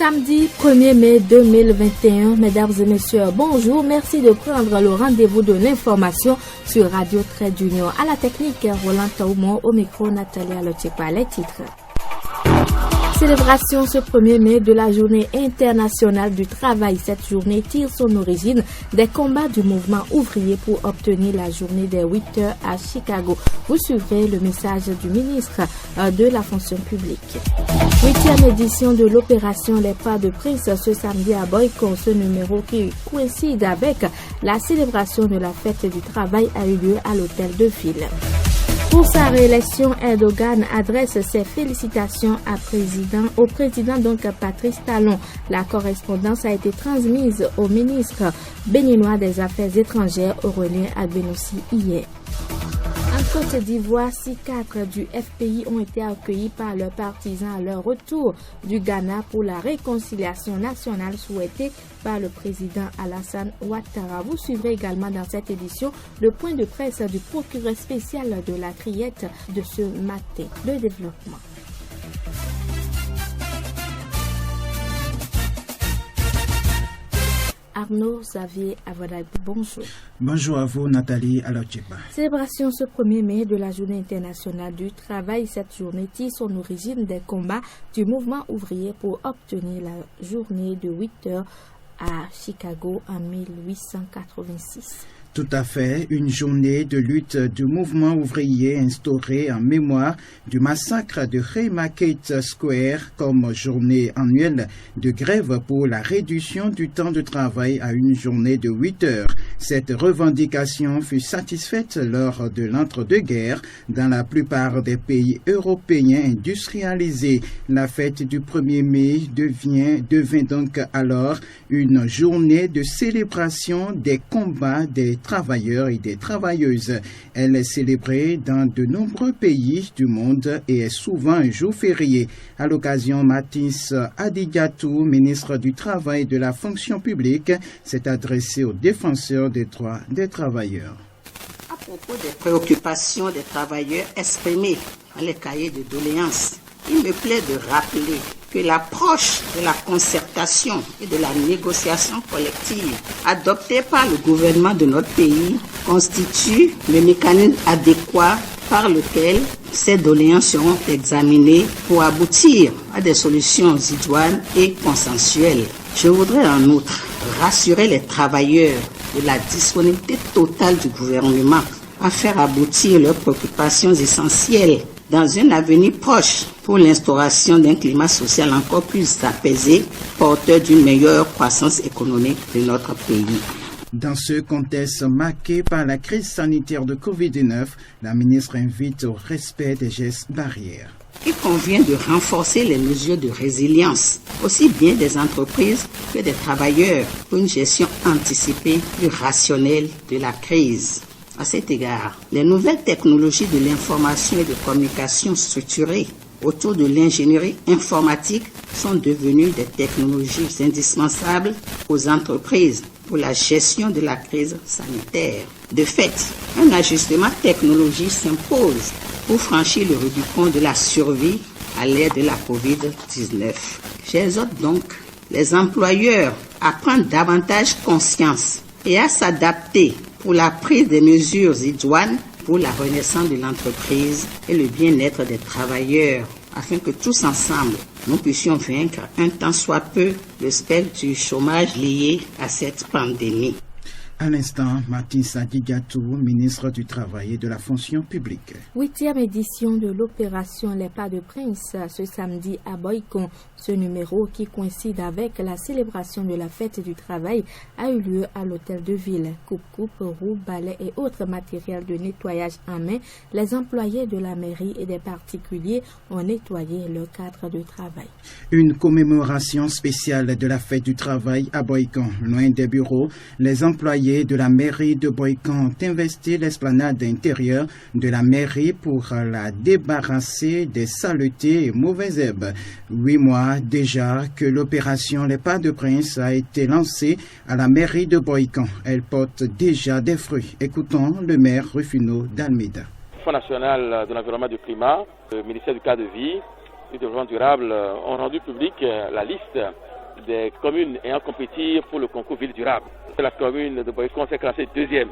Samedi 1er mai 2021, mesdames et messieurs, bonjour. Merci de prendre le rendez-vous de l'information sur Radio Trait d'Union. À la technique, Roland Taoumon, au micro, Nathalie Alochepa. Les titres. Célébration ce 1er mai de la Journée internationale du travail. Cette journée tire son origine des combats du mouvement ouvrier pour obtenir la journée des 8 heures à Chicago. Vous suivrez le message du ministre de la fonction publique. 8e édition de l'opération Les Pas de Prince ce samedi à Boycon. Ce numéro qui coïncide avec la célébration de la fête du travail a eu lieu à l'hôtel de ville. Pour sa réélection, Erdogan adresse ses félicitations au président Patrice Talon. La correspondance a été transmise au ministre béninois des Affaires étrangères Aurélien Agbenossi hier. En Côte d'Ivoire, 6 cadres du FPI ont été accueillis par leurs partisans à leur retour du Ghana pour la réconciliation nationale souhaitée par le président Alassane Ouattara. Vous suivrez également dans cette édition le point de presse du procureur spécial de la Criette de ce matin. Le développement. Arnaud Xavier Avodagou, bonjour. Bonjour à vous, Nathalie Alochepa. Célébration ce 1er mai de la Journée internationale du travail. Cette journée tire son origine des combats du mouvement ouvrier pour obtenir la journée de 8 heures à Chicago en 1886. Tout à fait, une journée de lutte du mouvement ouvrier instaurée en mémoire du massacre de Haymarket Square comme journée annuelle de grève pour la réduction du temps de travail à une journée de 8 heures. Cette revendication fut satisfaite lors de l'entre-deux-guerres dans la plupart des pays européens industrialisés. La fête du 1er mai devint donc alors une journée de célébration des combats des travailleurs et des travailleuses. Elle est célébrée dans de nombreux pays du monde et est souvent un jour férié. À l'occasion, Mathis Adigatou, ministre du Travail et de la fonction publique, s'est adressé aux défenseurs des droits des travailleurs. À propos des préoccupations des travailleurs exprimées dans les cahiers de doléances, il me plaît de rappeler que l'approche de la concertation et de la négociation collective adoptée par le gouvernement de notre pays constitue le mécanisme adéquat par lequel ces doléances seront examinées pour aboutir à des solutions idoines et consensuelles. Je voudrais en outre rassurer les travailleurs de la disponibilité totale du gouvernement à faire aboutir leurs préoccupations essentielles dans un avenir proche pour l'instauration d'un climat social encore plus apaisé, porteur d'une meilleure croissance économique de notre pays. Dans ce contexte marqué par la crise sanitaire de Covid-19, la ministre invite au respect des gestes barrières. Il convient de renforcer les mesures de résilience, aussi bien des entreprises que des travailleurs, pour une gestion anticipée plus rationnelle de la crise. À cet égard, les nouvelles technologies de l'information et de communication structurées autour de l'ingénierie informatique sont devenues des technologies indispensables aux entreprises pour la gestion de la crise sanitaire. De fait, un ajustement technologique s'impose pour franchir le Rubicon de la survie à l'ère de la COVID-19. J'exhorte donc les employeurs à prendre davantage conscience et à s'adapter pour la prise des mesures idoines pour la renaissance de l'entreprise et le bien-être des travailleurs, afin que tous ensemble, nous puissions vaincre un tant soit peu le spectre du chômage lié à cette pandémie. À l'instant, Mathis Adigatou, ministre du Travail et de la fonction publique. 8e édition de l'opération Les Pas de Prince ce samedi à Boycon. Ce numéro, qui coïncide avec la célébration de la fête du travail, a eu lieu à l'hôtel de ville. Coupe-coupe, roues, balais et autres matériels de nettoyage en main, les employés de la mairie et des particuliers ont nettoyé leur cadre de travail. Une commémoration spéciale de la fête du travail à Boycon. Loin des bureaux, les employés de la mairie de Boycon ont investi l'esplanade intérieure de la mairie pour la débarrasser des saletés et mauvaises herbes. 8 mois déjà que l'opération Les Pas de Prince a été lancée à la mairie de Boycon. Elle porte déjà des fruits. Écoutons le maire Rufino d'Almeida. Le Fonds national de l'environnement et du climat, le ministère du cadre de vie et du développement durable ont rendu public la liste des communes ayant compétit pour le concours Ville Durable. La commune de Boycon s'est classée deuxième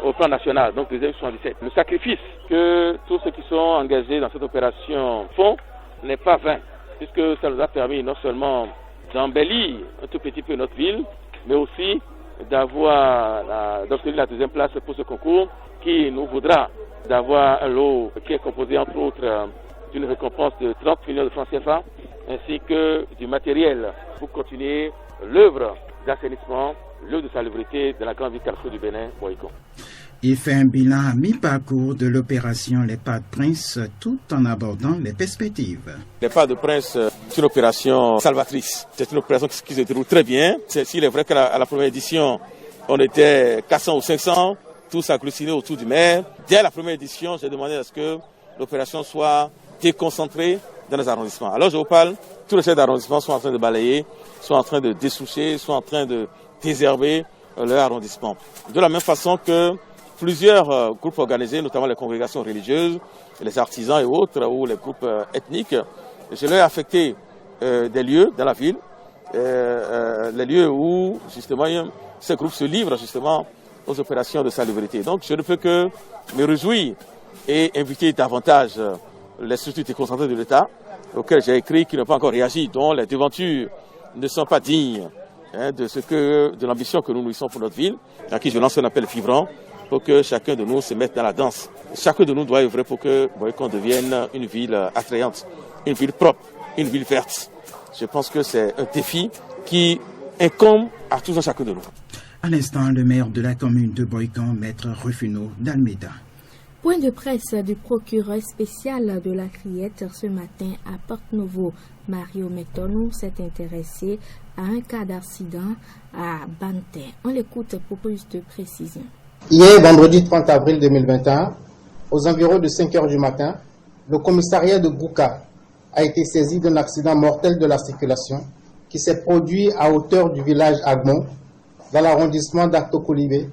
au plan national, donc deuxième 77. Le sacrifice que tous ceux qui sont engagés dans cette opération font n'est pas vain, puisque ça nous a permis non seulement d'embellir un tout petit peu notre ville, mais aussi d'obtenir la deuxième place pour ce concours qui nous voudra d'avoir un lot qui est composé entre autres d'une récompense de 30 millions de francs CFA ainsi que du matériel pour continuer l'œuvre d'assainissement, l'œuvre de salubrité de la grande ville Carrefour du Bénin, Boycon. Il fait un bilan à mi-parcours de l'opération Les Pas de Prince tout en abordant les perspectives. Les Pas de Prince, c'est une opération salvatrice. C'est une opération qui se déroule très bien. S'il est vrai qu'à la première édition, on était 400 ou 500, tous agglutinés autour du maire. Dès la première édition, j'ai demandé à ce que l'opération soit déconcentrée dans les arrondissements. Alors je vous parle, tous les chefs d'arrondissement sont en train de balayer, sont en train de dessoucher, sont en train de désherber leur arrondissement. De la même façon que plusieurs groupes organisés, notamment les congrégations religieuses, les artisans et autres, ou les groupes ethniques, je leur ai affecté des lieux dans la ville, les lieux où justement ces groupes se livrent justement aux opérations de salubrité. Donc je ne peux que me réjouir et inviter davantage les structures déconcentrées de l'État, auxquelles j'ai écrit qui n'ont pas encore réagi, dont les devantures ne sont pas dignes de l'ambition que nous nourrissons pour notre ville, à qui je lance un appel vibrant pour que chacun de nous se mette dans la danse. Chacun de nous doit œuvrer pour que Boycon devienne une ville attrayante, une ville propre, une ville verte. Je pense que c'est un défi qui incombe à tous et chacun de nous. À l'instant, le maire de la commune de Boycon, Maître Rufino d'Almeida. Point de presse du procureur spécial de la Criette ce matin à Porte-Nouveau. Mario Metonou s'est intéressé à un cas d'accident à Banté. On l'écoute pour plus de précision. Hier, vendredi 30 avril 2021, aux environs de 5 heures du matin, le commissariat de Gouka a été saisi d'un accident mortel de la circulation qui s'est produit à hauteur du village Agmon, dans l'arrondissement d'Actocolibé,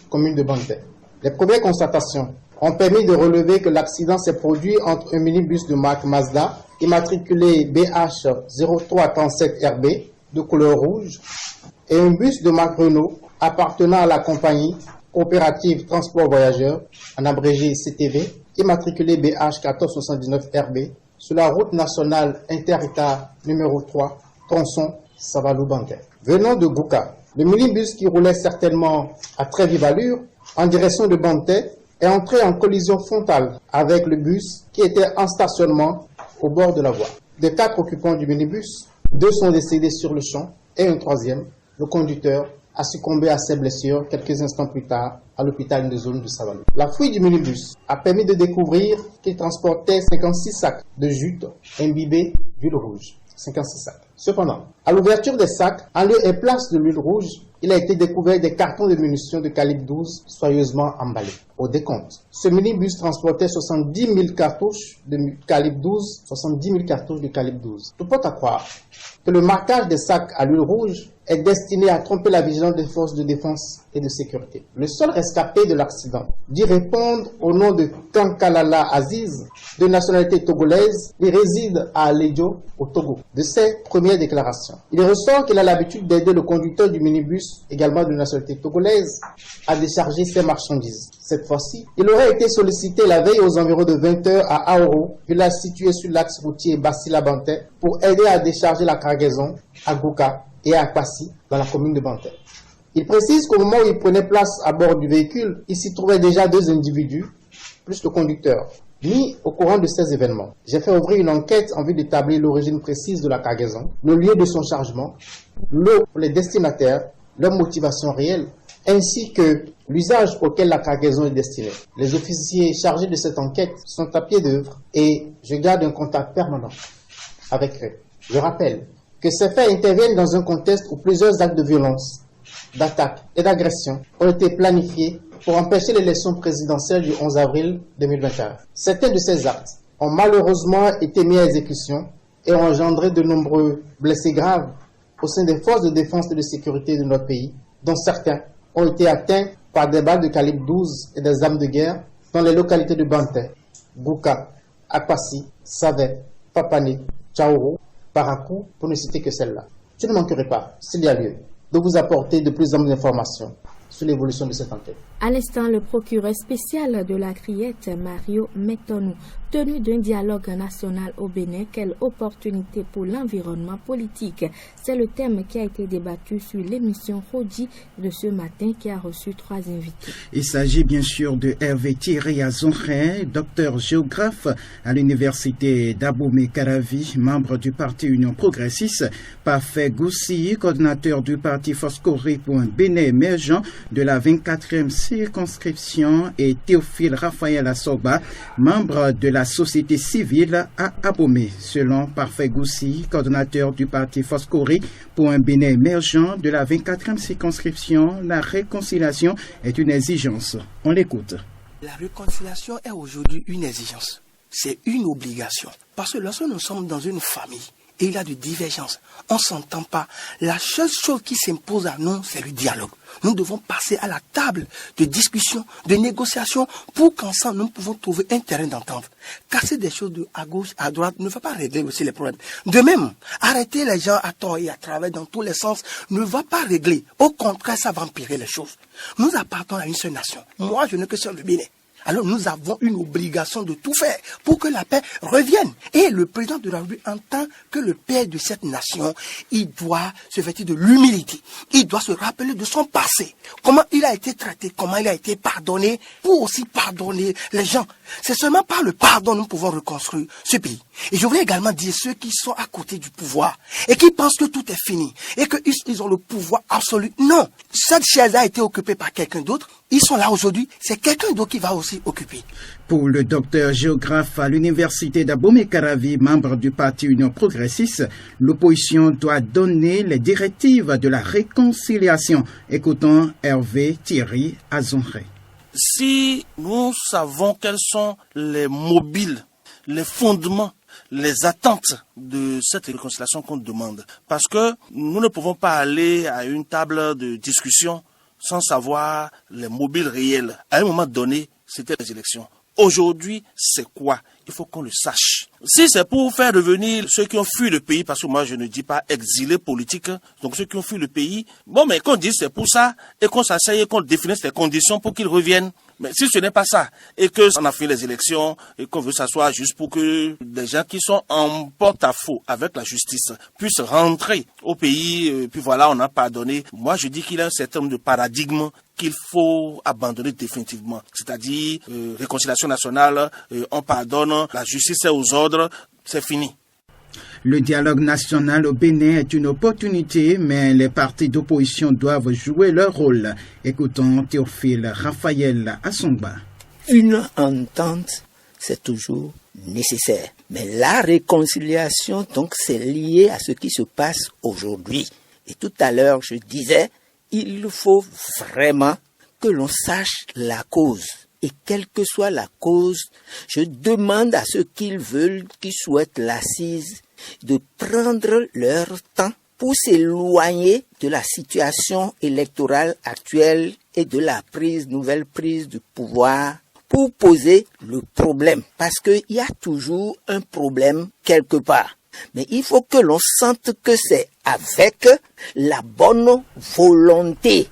commune de Banté. Les premières constatations ont permis de relever que l'accident s'est produit entre un minibus de marque Mazda immatriculé BH0337RB de couleur rouge et un bus de marque Renault appartenant à la compagnie coopérative Transport Voyageurs, en abrégé CTV, immatriculé BH1479RB sur la route nationale inter-État numéro 3, tronçon Savalou-Banté. Venant de Gouka, le minibus qui roulait certainement à très vive allure en direction de Banté est entré en collision frontale avec le bus qui était en stationnement au bord de la voie. Des 4 occupants du minibus, 2 sont décédés sur le champ et un troisième, le conducteur, a succombé à ses blessures quelques instants plus tard à l'hôpital de zone de Savalou. La fuite du minibus a permis de découvrir qu'il transportait 56 sacs de jute imbibés d'huile rouge. 56 sacs. Cependant, à l'ouverture des sacs, en lieu et place de l'huile rouge, il a été découvert des cartons de munitions de calibre 12 soigneusement emballés. Au décompte, ce minibus transportait 70 000 cartouches de calibre 12, 70 000 cartouches de calibre 12. Tout porte à croire que le marquage des sacs à l'huile rouge est destiné à tromper la vigilance des forces de défense et de sécurité. Le seul rescapé de l'accident dit répondre au nom de Kankalala Aziz, de nationalité togolaise, il réside à Alédio, au Togo. De ses premières déclarations, il ressort qu'il a l'habitude d'aider le conducteur du minibus, également de nationalité togolaise, à décharger ses marchandises. Cette fois-ci, il aurait été sollicité la veille aux environs de 20 h à Aoro, village situé sur l'axe routier Bassila-Banté, pour aider à décharger la cargaison à Gouka et à Kwasi, dans la commune de Banté. Il précise qu'au moment où il prenait place à bord du véhicule, il s'y trouvait déjà 2 individus, plus le conducteur. Mis au courant de ces événements, j'ai fait ouvrir une enquête en vue d'établir l'origine précise de la cargaison, le lieu de son chargement, l'eau pour les destinataires, leur motivation réelle, ainsi que l'usage auquel la cargaison est destinée. Les officiers chargés de cette enquête sont à pied d'œuvre et je garde un contact permanent avec eux. Je rappelle que ces faits interviennent dans un contexte où plusieurs actes de violence, d'attaque et d'agression ont été planifiés pour empêcher l'élection présidentielle du 11 avril 2021. Certains de ces actes ont malheureusement été mis à exécution et ont engendré de nombreux blessés graves au sein des forces de défense et de sécurité de notre pays, dont certains ont été atteints par des balles de calibre 12 et des armes de guerre dans les localités de Banté, Gouka, Akwasi, Savé, Papane, Tchaouro, Parakou, pour ne citer que celle-là. Je ne manquerai pas, s'il y a lieu, de vous apporter de plus en plus d'informations sur l'évolution de cette enquête. À l'instant, le procureur spécial de la Criette, Mario Metonou, tenu d'un dialogue national au Bénin, quelle opportunité pour l'environnement politique. C'est le thème qui a été débattu sur l'émission Rodi de ce matin qui a reçu 3 invités. Il s'agit bien sûr de Hervé Thierry Azonré, docteur géographe à l'université d'Abomey-Caravi, membre du parti Union Progressiste, Parfait Goussi, coordinateur du parti Foscori pour un Bénin émergent de la 24e circonscription, et Théophile Raphaël Assoba, membre de la société civile à Abomey. Selon Parfait Goussi, coordonnateur du parti Foscori pour un Bénin émergent de la 24e circonscription, la réconciliation est une exigence. On l'écoute. La réconciliation est aujourd'hui une exigence. C'est une obligation. Parce que lorsque nous sommes dans une famille, et il y a de divergences, on ne s'entend pas. La seule chose qui s'impose à nous, c'est le dialogue. Nous devons passer à la table de discussion, de négociation, pour qu'ensemble nous pouvons trouver un terrain d'entente. Casser des choses à gauche, à droite, ne va pas régler aussi les problèmes. De même, arrêter les gens à tort et à travers dans tous les sens ne va pas régler. Au contraire, ça va empirer les choses. Nous appartenons à une seule nation. Moi, je n'ai que sur le Bénin. Alors nous avons une obligation de tout faire pour que la paix revienne. Et le président de la République, en tant que le père de cette nation, il doit se vêtir de l'humilité. Il doit se rappeler de son passé. Comment il a été traité, comment il a été pardonné, pour aussi pardonner les gens. C'est seulement par le pardon que nous pouvons reconstruire ce pays. Et je voulais également dire ceux qui sont à côté du pouvoir et qui pensent que tout est fini et qu'ils ont le pouvoir absolu. Non, cette chaise a été occupée par quelqu'un d'autre. Ils sont là aujourd'hui, c'est quelqu'un d'autre qui va aussi occuper. Pour le docteur géographe à l'université d'Abomey-Caravi, membre du parti Union Progressiste, l'opposition doit donner les directives de la réconciliation. Écoutons Hervé Thierry Azonré. Si nous savons quels sont les mobiles, les fondements, les attentes de cette réconciliation qu'on demande, parce que nous ne pouvons pas aller à une table de discussion sans savoir les mobiles réels. À un moment donné, c'était les élections. Aujourd'hui, c'est quoi? Il faut qu'on le sache. Si c'est pour faire revenir ceux qui ont fui le pays, parce que moi je ne dis pas exilés politiques, donc ceux qui ont fui le pays, bon mais qu'on dise c'est pour ça, et qu'on s'asseye et qu'on définisse les conditions pour qu'ils reviennent. Mais si ce n'est pas ça, et qu'on a fait les élections, et qu'on veut s'asseoir juste pour que des gens qui sont en porte-à-faux avec la justice puissent rentrer au pays, puis voilà, on a pardonné. Moi je dis qu'il y a un certain nombre de paradigmes qu'il faut abandonner définitivement. C'est-à-dire, réconciliation nationale, on pardonne, la justice est aux ordres, c'est fini. Le dialogue national au Bénin est une opportunité, mais les partis d'opposition doivent jouer leur rôle. Écoutons Théophile Raphaël Assoba. Une entente, c'est toujours nécessaire. Mais la réconciliation, donc, c'est lié à ce qui se passe aujourd'hui. Et tout à l'heure, je disais, il faut vraiment que l'on sache la cause. Et quelle que soit la cause, je demande à ceux qui veulent, qui souhaitent l'assise, de prendre leur temps pour s'éloigner de la situation électorale actuelle et de la nouvelle prise de pouvoir pour poser le problème. Parce qu'il y a toujours un problème quelque part. Mais il faut que l'on sente que c'est avec la bonne volonté.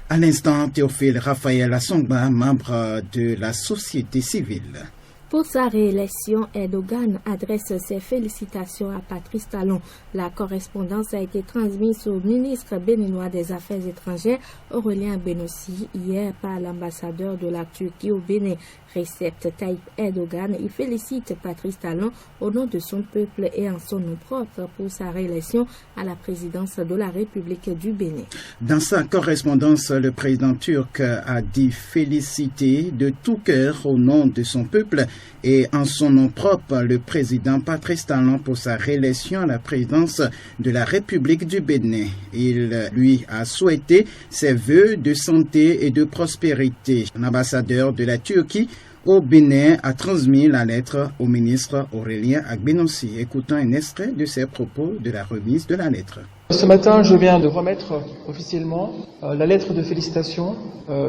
À l'instant, Théophile Raphaël Assoba, membre de la société civile. Pour sa réélection, Erdogan adresse ses félicitations à Patrice Talon. La correspondance a été transmise au ministre béninois des Affaires étrangères, Aurélien Benossi, hier par l'ambassadeur de la Turquie au Bénin, Recep Tayyip Erdogan. Il félicite Patrice Talon au nom de son peuple et en son nom propre pour sa réélection à la présidence de la République du Bénin. Dans sa correspondance, le président turc a dit féliciter de tout cœur au nom de son peuple et en son nom propre le président Patrice Talon pour sa réélection à la présidence de la République du Bénin. Il lui a souhaité ses vœux de santé et de prospérité. L'ambassadeur de la Turquie au Bénin a transmis la lettre au ministre Aurélien Benossi. Écoutons un extrait de ses propos de la remise de la lettre. Ce matin, je viens de remettre officiellement la lettre de félicitations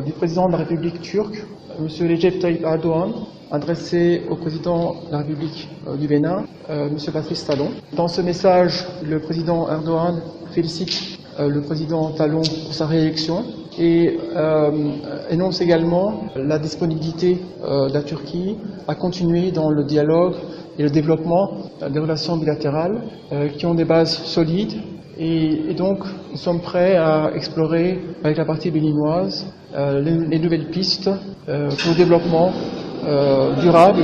du président de la République turque, M. Recep Tayyip Erdogan, adressée au président de la République du Bénin, M. Patrice Talon. Dans ce message, le président Erdogan félicite le président Talon pour sa réélection et énonce également la disponibilité de la Turquie à continuer dans le dialogue et le développement des relations bilatérales qui ont des bases solides. Et donc, nous sommes prêts à explorer avec la partie béninoise les nouvelles pistes pour le développement durable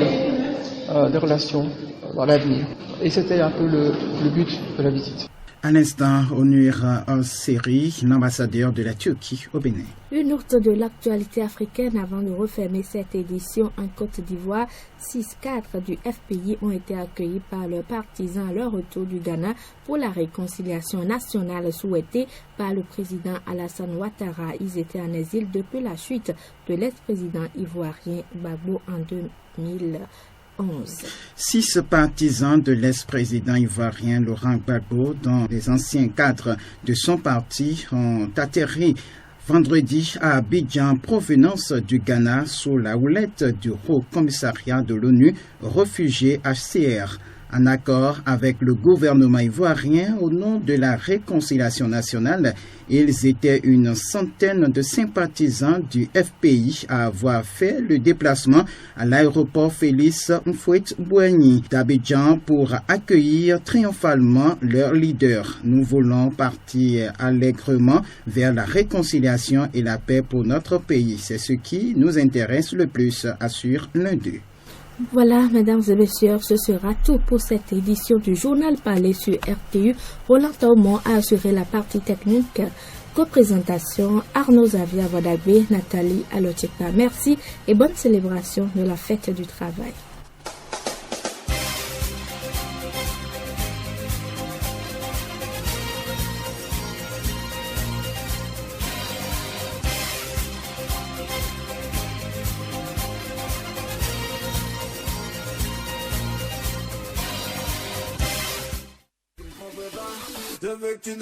des relations dans l'avenir. Et c'était un peu le but de la visite. À l'instant, Onur Al-Seri, l'ambassadeur de la Turquie au Bénin. Une note de l'actualité africaine avant de refermer cette édition en Côte d'Ivoire. 6 cadres du FPI ont été accueillis par leurs partisans à leur retour du Ghana pour la réconciliation nationale souhaitée par le président Alassane Ouattara. Ils étaient en exil depuis la chute de l'ex-président ivoirien Gbagbo en 2011. 6 partisans de l'ex-président ivoirien Laurent Gbagbo, dont les anciens cadres de son parti, ont atterri vendredi à Abidjan, provenance du Ghana, sous la houlette du Haut Commissariat de l'ONU, réfugiés HCR. En accord avec le gouvernement ivoirien au nom de la réconciliation nationale, ils étaient une centaine de sympathisants du FPI à avoir fait le déplacement à l'aéroport Félix Houphouët-Boigny d'Abidjan pour accueillir triomphalement leur leader. Nous voulons partir allègrement vers la réconciliation et la paix pour notre pays. C'est ce qui nous intéresse le plus, assure l'un d'eux. Voilà, mesdames et messieurs, ce sera tout pour cette édition du journal parlé sur RTU. Roland Taumont a assuré la partie technique. Co-présentation, Arnaud Xavier Vodabé, Nathalie Alochekpa. Merci et bonne célébration de la fête du travail.